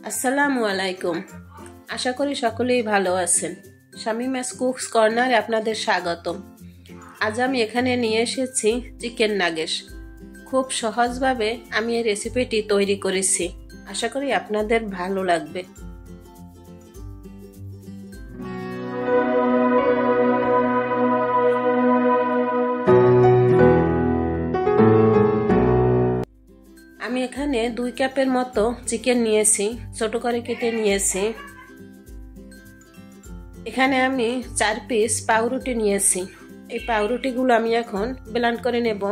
আসসালামু আলাইকুম। আশা করি সকলেই ভালো আছেন। শামিমাস কুকস কর্নারে আপনাদের স্বাগতম। আজ আমি এখানে নিয়ে এসেছি চিকেন নাগেটস। খুব সহজভাবে আমি এই রেসিপিটি তৈরি করেছি। আশা করি আপনাদের ভালো লাগবে। আমি এখানে 2 কাপের মতো চিকেন নিয়েছি, ছোট করে কেটে নিয়েছি। এখানে আমি 4 পিস পাউরুটি নিয়েছি। এই পাউরুটিগুলো আমি এখন ব্লেন্ড করে নেব।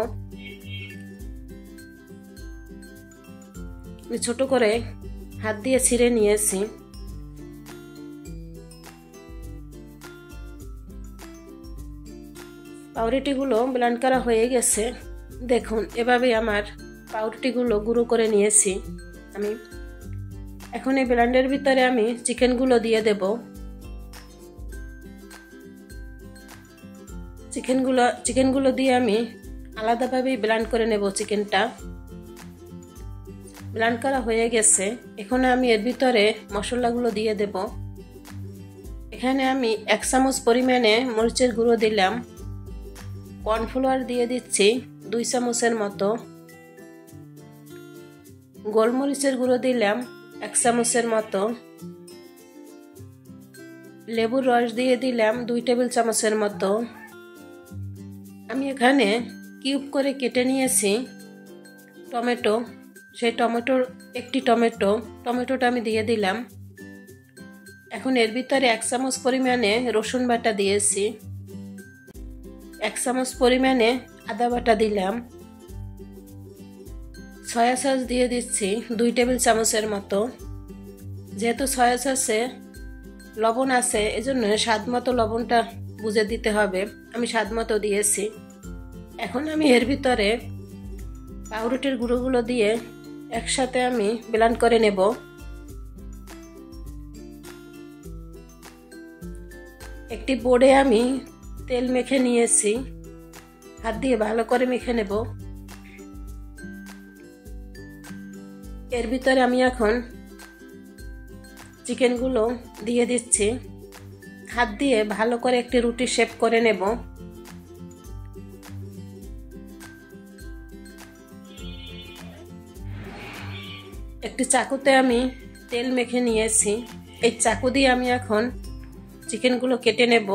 ছোট করে হাত দিয়ে ছিঁড়ে নিয়েছি। পাউরুটিগুলো ব্লেন্ড করা হয়ে গেছে। দেখুন, এভাবে আমার পাউরুটিগুলো গুঁড়ো করে নিয়েছি আমি। এখন এই ব্লেন্ডের ভিতরে আমি চিকেনগুলো দিয়ে দেব। চিকেনগুলো দিয়ে আমি আলাদাভাবে ব্লেন্ড করে নেব। চিকেনটা ব্লেন্ড করা হয়ে গেছে। এখন আমি এর ভিতরে মশলাগুলো দিয়ে দেব। এখানে আমি 1 চামচ পরিমাণে মরিচের গুঁড়ো দিলাম। কর্নফ্লাওয়ার দিয়ে দিচ্ছি 2 চামচের মতো। গোলমরিচের গুঁড়ো দিলাম 1 চামচের মতো। লেবুর রস দিয়ে দিলাম 2 টেবিল চামচের মতো। আমি এখানে কিউব করে কেটে নিয়েছি টমেটো। সেই টমেটোটা আমি দিয়ে দিলাম। এখন এর ভিতরে 1 চামচ পরিমাণে রসুন বাটা দিয়েছি। 1 চামচ পরিমাণে আদা বাটা দিলাম। সয়া সস দিয়ে দিচ্ছি 2 টেবিল চামচের মতো। যেহেতু সয়া সসে লবণ আছে, এজন্য স্বাদ মতো লবণটা বুঝে দিতে হবে। আমি স্বাদ মতো দিয়েছি। এখন আমি এর ভিতরে পাউরুটির গুঁড়োগুলো দিয়ে একসাথে আমি ব্লেন্ড করে নেব। একটি বোর্ডে আমি তেল মেখে নিয়েছি। হাত দিয়ে ভালো করে মেখে নেব। এর ভিতরে আমি এখন চিকেনগুলো দিয়ে দিচ্ছি। হাত দিয়ে ভালো করে একটি রুটি শেপ করে নেব। একটি চাকুতে আমি তেল মেখে নিয়েছি। এই চাকু দিয়ে আমি এখন চিকেনগুলো কেটে নেব।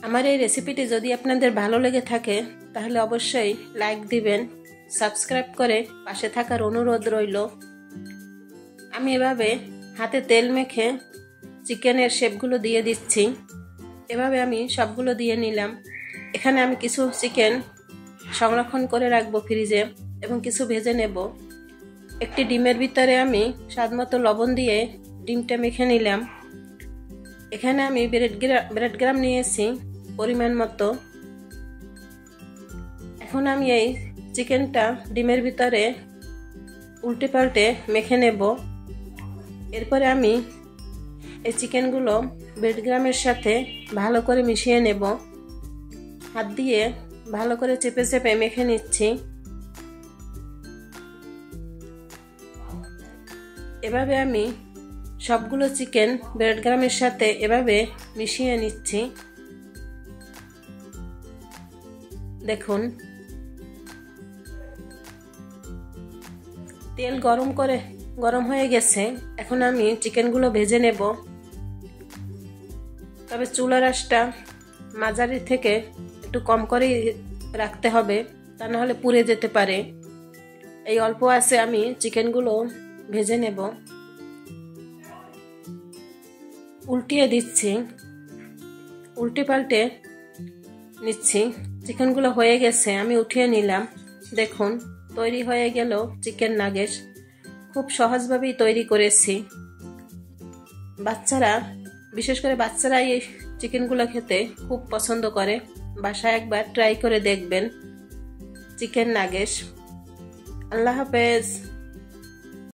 আমার এই রেসিপিটি যদি আপনাদের ভালো লেগে থাকে তাহলে অবশ্যই লাইক দিবেন, সাবস্ক্রাইব করে পাশে থাকার অনুরোধ রইল। আমি এভাবে হাতে তেল মেখে চিকেনের শেপগুলো দিয়ে দিচ্ছি। এভাবে আমি সবগুলো দিয়ে নিলাম। এখানে আমি কিছু চিকেন সংরক্ষণ করে রাখবো ফ্রিজে এবং কিছু ভেজে নেব। একটি ডিমের ভিতরে আমি স্বাদমতো লবণ দিয়ে ডিমটা মেখে নিলাম। এখানে আমি ব্রেড গ্রাম নিয়েছি পরিমাণ মতো। এখন আমি এই চিকেনটা ডিমের ভিতরে উল্টে পাল্টে মেখে নেব। এরপরে আমি এই চিকেনগুলো ব্রেড গ্রামের সাথে ভালো করে মিশিয়ে নেব। হাত দিয়ে ভালো করে চেপে চেপে মেখে নিচ্ছি। এভাবে আমি সবগুলো চিকেন ব্রেড গ্রামের সাথে এভাবে মিশিয়ে নিচ্ছি। দেখুন, তেল গরম হয়ে গেছে। এখন আমি চিকেনগুলো ভেজে নেব। তবে চুলার আঁচটা মাঝারি থেকে একটু কম করে রাখতে হবে, তা না হলে পুড়ে যেতে পারে। এই অল্প আছে আমি চিকেনগুলো ভেজে নেব। উল্টিয়ে দিচ্ছি, উল্টে পাল্টে নিচ্ছি। চিকেনগুলো হয়ে গেছে, আমি উঠিয়ে নিলাম। দেখুন, তৈরি হয়ে গেল চিকেন নাগেটস। খুব সহজভাবেই তৈরি করেছি। বিশেষ করে বাচ্চারা এই চিকেনগুলো খেতে খুব পছন্দ করে। বাসায় একবার ট্রাই করে দেখবেন চিকেন নাগেটস। আল্লাহ হাফেজ।